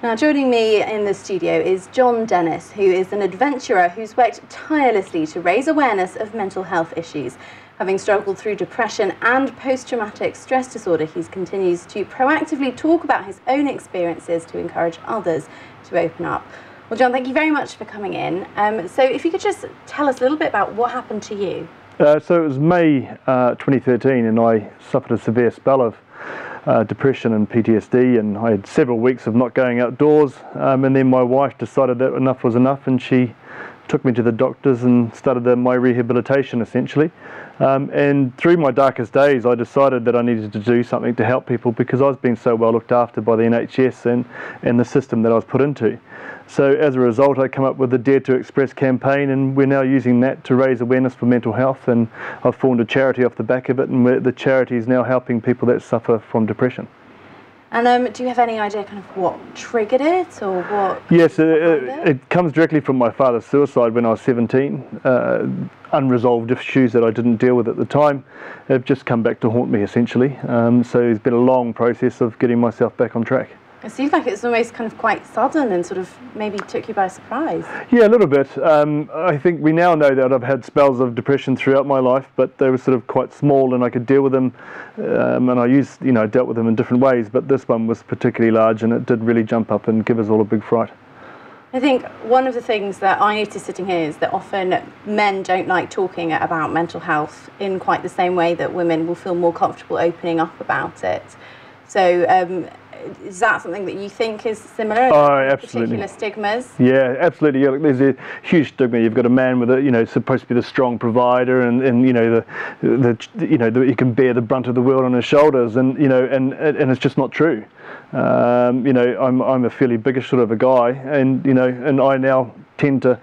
Now, joining me in the studio is John Dennis, who is an adventurer who's worked tirelessly to raise awareness of mental health issues. Having struggled through depression and post-traumatic stress disorder, he continues to proactively talk about his own experiences to encourage others to open up. Well, John, thank you very much for coming in. So if you could just tell us a little bit about what happened to you. So it was May 2013, and I suffered a severe spell of depression and PTSD, and I had several weeks of not going outdoors, and then my wife decided that enough was enough, and she took me to the doctors and started my rehabilitation essentially. And through my darkest days I decided that I needed to do something to help people, because I was being so well looked after by the NHS and the system that I was put into. So as a result, I come up with the Dare to Express campaign, and we're now using that to raise awareness for mental health, and I've formed a charity off the back of it, and the charity is now helping people that suffer from depression. And do you have any idea kind of what triggered it, or what? Yes, it comes directly from my father's suicide when I was 17. Unresolved issues that I didn't deal with at the time have just come back to haunt me essentially. So it's been a long process of getting myself back on track. It seems like it's almost kind of quite sudden and sort of maybe took you by surprise. Yeah, a little bit. I think we now know that I've had spells of depression throughout my life, but they were sort of quite small and I could deal with them, and I dealt with them in different ways, but this one was particularly large and it did really jump up and give us all a big fright. I think one of the things that I notice sitting here is that often men don't like talking about mental health in quite the same way that women will feel more comfortable opening up about it. So is that something that you think is similar? Oh, absolutely. Particular stigmas? Yeah, absolutely. Yeah, look, there's a huge stigma. You've got a man with supposed to be the strong provider, and he can bear the brunt of the world on his shoulders, and it's just not true. I'm a fairly biggish sort of a guy, and I now tend to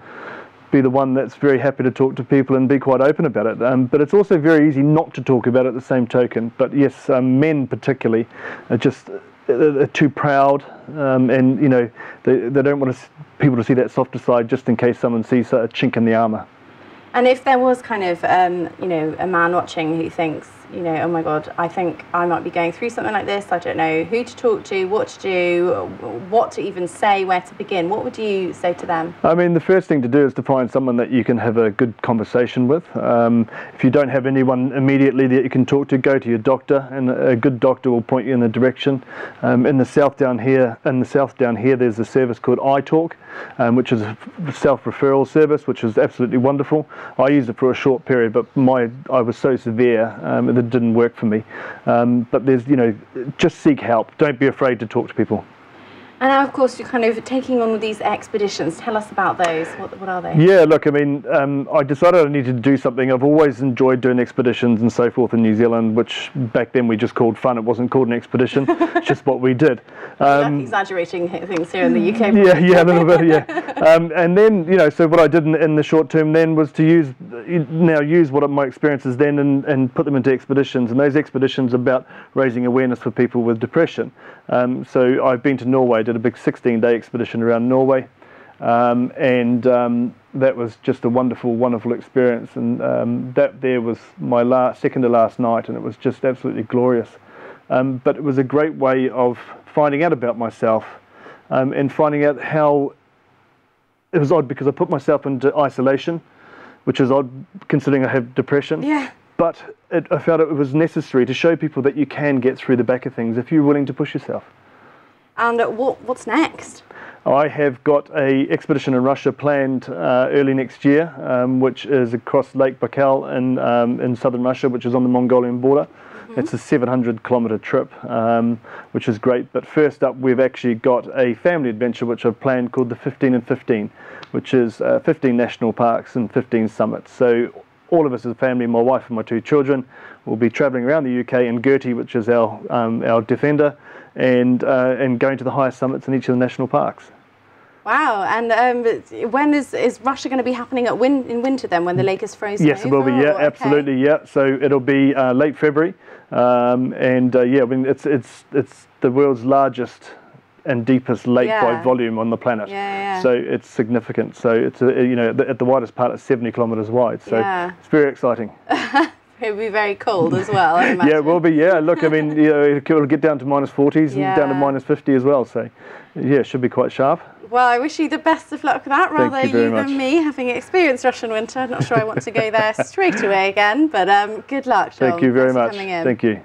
be the one that's very happy to talk to people and be quite open about it. But it's also very easy not to talk about it at the same token. But yes, men particularly are just they're too proud, and they don't want people to see that softer side, just in case someone sees a chink in the armour. And if there was kind of a man watching who thinks, oh my God, I think I might be going through something like this, I don't know who to talk to, what to do, what to even say, where to begin, what would you say to them? I mean, the first thing to do is to find someone that you can have a good conversation with. If you don't have anyone immediately that you can talk to, go to your doctor, and a good doctor will point you in the direction. In the south down here, there's a service called iTalk, which is a self-referral service, which is absolutely wonderful. I used it for a short period, but I was so severe that it didn't work for me. But there's, just seek help. Don't be afraid to talk to people. And now, of course, you're kind of taking on these expeditions. Tell us about those. What are they? Yeah, look, I mean, I decided I needed to do something. I've always enjoyed doing expeditions and so forth in New Zealand, which back then we just called fun. It wasn't called an expedition. It's just what we did. Exaggerating things here in the UK. Yeah, a little bit, yeah. And then, so what I did in the short term then was to use what my experiences then and put them into expeditions. And those expeditions are about raising awareness for people with depression. So I've been to Norway, did a big 16-day expedition around Norway, and that was just a wonderful experience, and that there was my second to last night, and it was just absolutely glorious. But it was a great way of finding out about myself, and finding out how it was odd, because I put myself into isolation, which is odd considering I have depression. Yeah. But I felt it was necessary to show people that you can get through the back of things if you're willing to push yourself. And what's next? I have got an expedition in Russia planned early next year, which is across Lake Baikal in southern Russia, which is on the Mongolian border. Mm-hmm. It's a 700-kilometre trip, which is great. But first up, we've actually got a family adventure which I've planned called the 15 and 15, which is 15 national parks and 15 summits. So all of us as a family, my wife and my 2 children, will be travelling around the UK in Gertie, which is our defender, and going to the highest summits in each of the national parks. Wow, and when is Russia going to be happening in winter then, when the lake is frozen? Yes, it will be, yeah, absolutely, yeah. So it'll be late February, yeah, I mean, it's the world's largest and deepest lake by volume on the planet. So it's significant. So it's at the widest part, it's 70 kilometres wide. So it's very exciting. It'll be very cold as well, I imagine. Yeah, it will be. Yeah, look, I mean, you know, it'll get down to -40s and down to -50 as well. So, yeah, it should be quite sharp. Well, I wish you the best of luck with that, rather you much. than me, having experienced Russian winter. Not sure I want to go there straight away again, but good luck, John. Thank you very Thanks for much. coming in. Thank you.